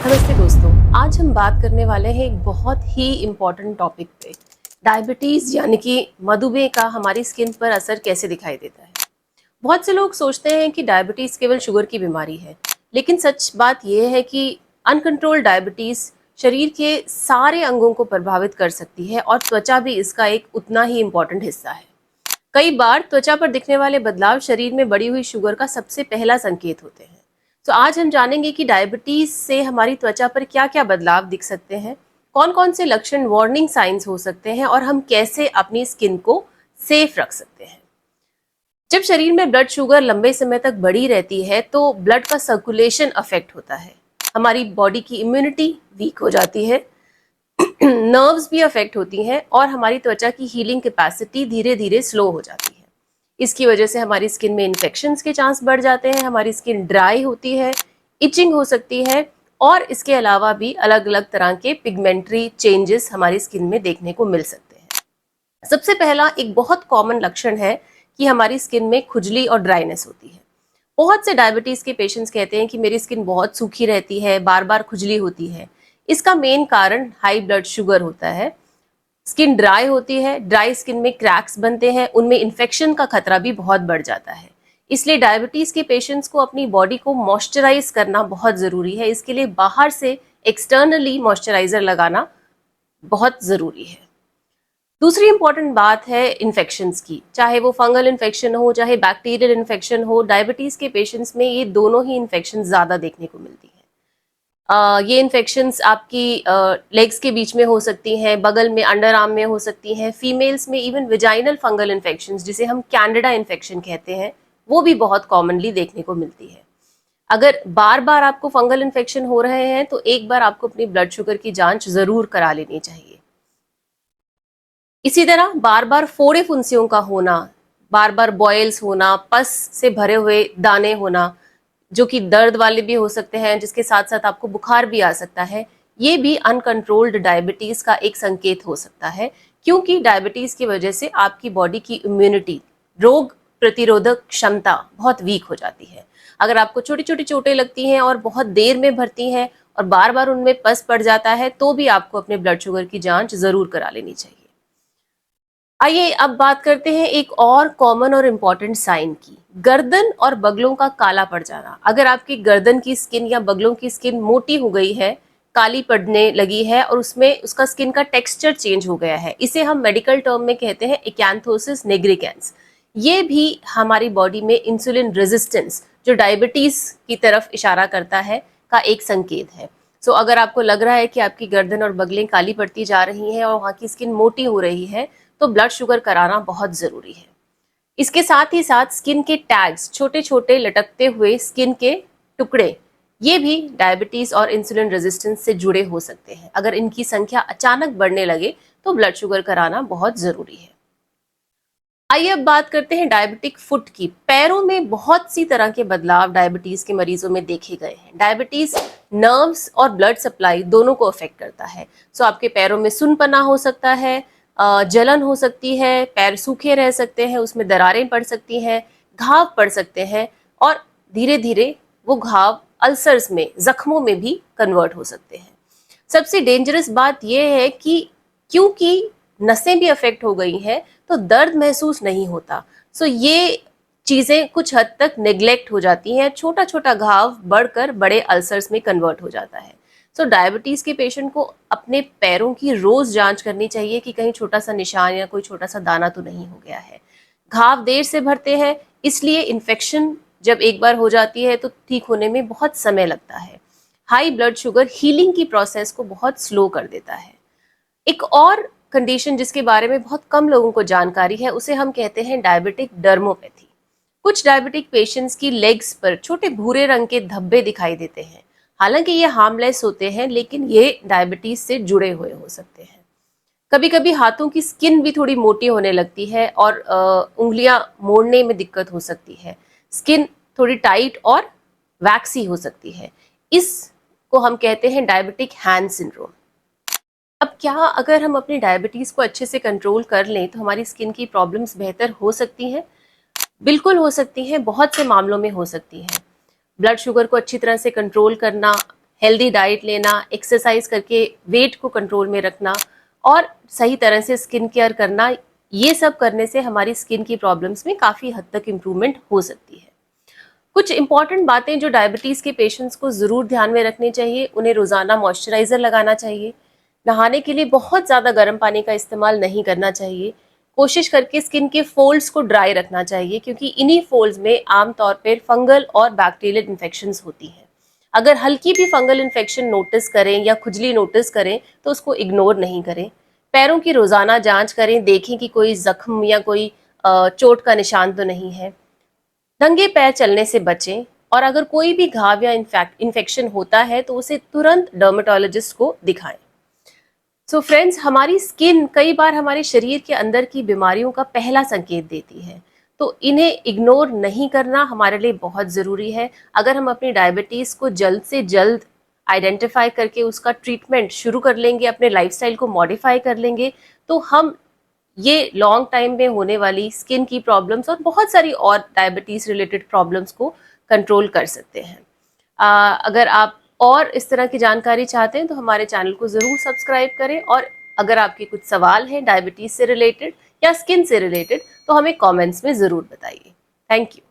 नमस्ते दोस्तों, आज हम बात करने वाले हैं एक बहुत ही इम्पॉर्टेंट टॉपिक पे। डायबिटीज़ यानी कि मधुमेह का हमारी स्किन पर असर कैसे दिखाई देता है। बहुत से लोग सोचते हैं कि डायबिटीज़ केवल शुगर की बीमारी है, लेकिन सच बात यह है कि अनकंट्रोल्ड डायबिटीज़ शरीर के सारे अंगों को प्रभावित कर सकती है और त्वचा भी इसका एक उतना ही इम्पॉर्टेंट हिस्सा है। कई बार त्वचा पर दिखने वाले बदलाव शरीर में बढ़ी हुई शुगर का सबसे पहला संकेत होते हैं। तो आज हम जानेंगे कि डायबिटीज से हमारी त्वचा पर क्या क्या बदलाव दिख सकते हैं, कौन कौन से लक्षण वार्निंग साइंस हो सकते हैं और हम कैसे अपनी स्किन को सेफ रख सकते हैं। जब शरीर में ब्लड शुगर लंबे समय तक बढ़ी रहती है तो ब्लड का सर्कुलेशन अफेक्ट होता है, हमारी बॉडी की इम्यूनिटी वीक हो जाती है, नर्व्स भी अफेक्ट होती हैं और हमारी त्वचा की हीलिंग कैपेसिटी धीरे धीरे स्लो हो जाती है। इसकी वजह से हमारी स्किन में इन्फेक्शंस के चांस बढ़ जाते हैं, हमारी स्किन ड्राई होती है, इचिंग हो सकती है और इसके अलावा भी अलग अलग तरह के पिगमेंटरी चेंजेस हमारी स्किन में देखने को मिल सकते हैं। सबसे पहला एक बहुत कॉमन लक्षण है कि हमारी स्किन में खुजली और ड्राइनेस होती है। बहुत से डायबिटीज के पेशेंट्स कहते हैं कि मेरी स्किन बहुत सूखी रहती है, बार बार खुजली होती है। इसका मेन कारण हाई ब्लड शुगर होता है। स्किन ड्राई होती है, ड्राई स्किन में क्रैक्स बनते हैं, उनमें इन्फेक्शन का खतरा भी बहुत बढ़ जाता है। इसलिए डायबिटीज के पेशेंट्स को अपनी बॉडी को मॉइस्चराइज करना बहुत जरूरी है। इसके लिए बाहर से एक्सटर्नली मॉइस्चराइजर लगाना बहुत जरूरी है। दूसरी इंपॉर्टेंट बात है इन्फेक्शंस की, चाहे वो फंगल इन्फेक्शन हो चाहे बैक्टीरियल इन्फेक्शन हो। डायबिटीज के पेशेंट्स में ये दोनों ही इन्फेक्शन ज्यादा देखने को मिलती है। ये इन्फेक्शंस आपकी लेग्स के बीच में हो सकती हैं, बगल में, अंडर आर्म में हो सकती हैं। फीमेल्स में इवन विजाइनल फंगल इन्फेक्शंस, जिसे हम कैंडिडा इन्फेक्शन कहते हैं, वो भी बहुत कॉमनली देखने को मिलती है। अगर बार बार आपको फंगल इन्फेक्शन हो रहे हैं तो एक बार आपको अपनी ब्लड शुगर की जांच जरूर करा लेनी चाहिए। इसी तरह बार बार फोड़े फुंसियों का होना, बार बार बॉयल्स होना, पस से भरे हुए दाने होना, जो कि दर्द वाले भी हो सकते हैं, जिसके साथ साथ आपको बुखार भी आ सकता है, ये भी अनकंट्रोल्ड डायबिटीज का एक संकेत हो सकता है। क्योंकि डायबिटीज की वजह से आपकी बॉडी की इम्यूनिटी, रोग प्रतिरोधक क्षमता बहुत वीक हो जाती है। अगर आपको छोटी छोटी चोटें लगती हैं और बहुत देर में भरती हैं और बार बार उनमें पस पड़ जाता है तो भी आपको अपने ब्लड शुगर की जांच जरूर करा लेनी चाहिए। आइए अब बात करते हैं एक और कॉमन और इम्पॉर्टेंट साइन की, गर्दन और बगलों का काला पड़ जाना। अगर आपकी गर्दन की स्किन या बगलों की स्किन मोटी हो गई है, काली पड़ने लगी है और उसमें उसका स्किन का टेक्सचर चेंज हो गया है, इसे हम मेडिकल टर्म में कहते हैं एक्यांथोसिस निग्रिकेंस। ये भी हमारी बॉडी में इंसुलिन रेजिस्टेंस, जो डायबिटीज की तरफ इशारा करता है, का एक संकेत है। सो अगर आपको लग रहा है कि आपकी गर्दन और बगलें काली पड़ती जा रही हैं और वहाँ की स्किन मोटी हो रही है तो ब्लड शुगर कराना बहुत जरूरी है। इसके साथ ही साथ स्किन के टैग्स, छोटे छोटे लटकते हुए स्किन के टुकड़े, ये भी डायबिटीज और इंसुलिन रेजिस्टेंस से जुड़े हो सकते हैं। अगर इनकी संख्या अचानक बढ़ने लगे तो ब्लड शुगर कराना बहुत जरूरी है। आइए अब बात करते हैं डायबिटिक फुट की। पैरों में बहुत सी तरह के बदलाव डायबिटीज के मरीजों में देखे गए हैं। डायबिटीज नर्व्स और ब्लड सप्लाई दोनों को अफेक्ट करता है। सो आपके पैरों में सुनपना हो सकता है, जलन हो सकती है, पैर सूखे रह सकते हैं, उसमें दरारें पड़ सकती हैं, घाव पड़ सकते हैं और धीरे धीरे वो घाव अल्सर्स में, जख्मों में भी कन्वर्ट हो सकते हैं। सबसे डेंजरस बात यह है कि क्योंकि नसें भी अफेक्ट हो गई हैं तो दर्द महसूस नहीं होता। सो ये चीजें कुछ हद तक नेग्लेक्ट हो जाती हैं, छोटा छोटा घाव बढ़कर बड़े अल्सर्स में कन्वर्ट हो जाता है। सो डायबिटीज के पेशेंट को अपने पैरों की रोज जांच करनी चाहिए कि कहीं छोटा सा निशान या कोई छोटा सा दाना तो नहीं हो गया है। घाव देर से भरते हैं, इसलिए इन्फेक्शन जब एक बार हो जाती है तो ठीक होने में बहुत समय लगता है। हाई ब्लड शुगर हीलिंग की प्रोसेस को बहुत स्लो कर देता है। एक और कंडीशन जिसके बारे में बहुत कम लोगों को जानकारी है, उसे हम कहते हैं डायबिटिक डर्मोपैथी। कुछ डायबिटिक पेशेंट्स की लेग्स पर छोटे भूरे रंग के धब्बे दिखाई देते हैं। हालांकि ये हार्मलेस होते हैं, लेकिन ये डायबिटीज से जुड़े हुए हो सकते हैं। कभी कभी हाथों की स्किन भी थोड़ी मोटी होने लगती है और उंगलियां मोड़ने में दिक्कत हो सकती है। स्किन थोड़ी टाइट और वैक्सी हो सकती है। इसको हम कहते हैं डायबिटिक हैंड सिंड्रोम। अब क्या अगर हम अपनी डायबिटीज को अच्छे से कंट्रोल कर लें तो हमारी स्किन की प्रॉब्लम्स बेहतर हो सकती हैं? बिल्कुल हो सकती हैं, बहुत से मामलों में हो सकती हैं। ब्लड शुगर को अच्छी तरह से कंट्रोल करना, हेल्दी डाइट लेना, एक्सरसाइज करके वेट को कंट्रोल में रखना और सही तरह से स्किन केयर करना, ये सब करने से हमारी स्किन की प्रॉब्लम्स में काफ़ी हद तक इम्प्रूवमेंट हो सकती है। कुछ इंपॉर्टेंट बातें जो डायबिटीज़ के पेशेंट्स को ज़रूर ध्यान में रखनी चाहिए, उन्हें रोज़ाना मॉइस्चराइज़र लगाना चाहिए। नहाने के लिए बहुत ज़्यादा गर्म पानी का इस्तेमाल नहीं करना चाहिए। कोशिश करके स्किन के फोल्ड्स को ड्राई रखना चाहिए, क्योंकि इन्हीं फोल्ड्स में आमतौर पर फंगल और बैक्टीरियल इन्फेक्शंस होती हैं। अगर हल्की भी फंगल इन्फेक्शन नोटिस करें या खुजली नोटिस करें तो उसको इग्नोर नहीं करें। पैरों की रोज़ाना जांच करें, देखें कि कोई जख्म या कोई चोट का निशान तो नहीं है। नंगे पैर चलने से बचें और अगर कोई भी घाव या इन्फेक्शन होता है तो उसे तुरंत डर्मेटोलॉजिस्ट को दिखाएं। सो फ्रेंड्स, हमारी स्किन कई बार हमारे शरीर के अंदर की बीमारियों का पहला संकेत देती है, तो इन्हें इग्नोर नहीं करना हमारे लिए बहुत ज़रूरी है। अगर हम अपनी डायबिटीज़ को जल्द से जल्द आइडेंटिफाई करके उसका ट्रीटमेंट शुरू कर लेंगे, अपने लाइफस्टाइल को मॉडिफाई कर लेंगे, तो हम ये लॉन्ग टाइम में होने वाली स्किन की प्रॉब्लम्स और बहुत सारी और डायबिटीज़ रिलेटेड प्रॉब्लम्स को कंट्रोल कर सकते हैं। अगर आप और इस तरह की जानकारी चाहते हैं तो हमारे चैनल को ज़रूर सब्सक्राइब करें, और अगर आपके कुछ सवाल हैं डायबिटीज़ से रिलेटेड या स्किन से रिलेटेड तो हमें कमेंट्स में ज़रूर बताइए। Thank you.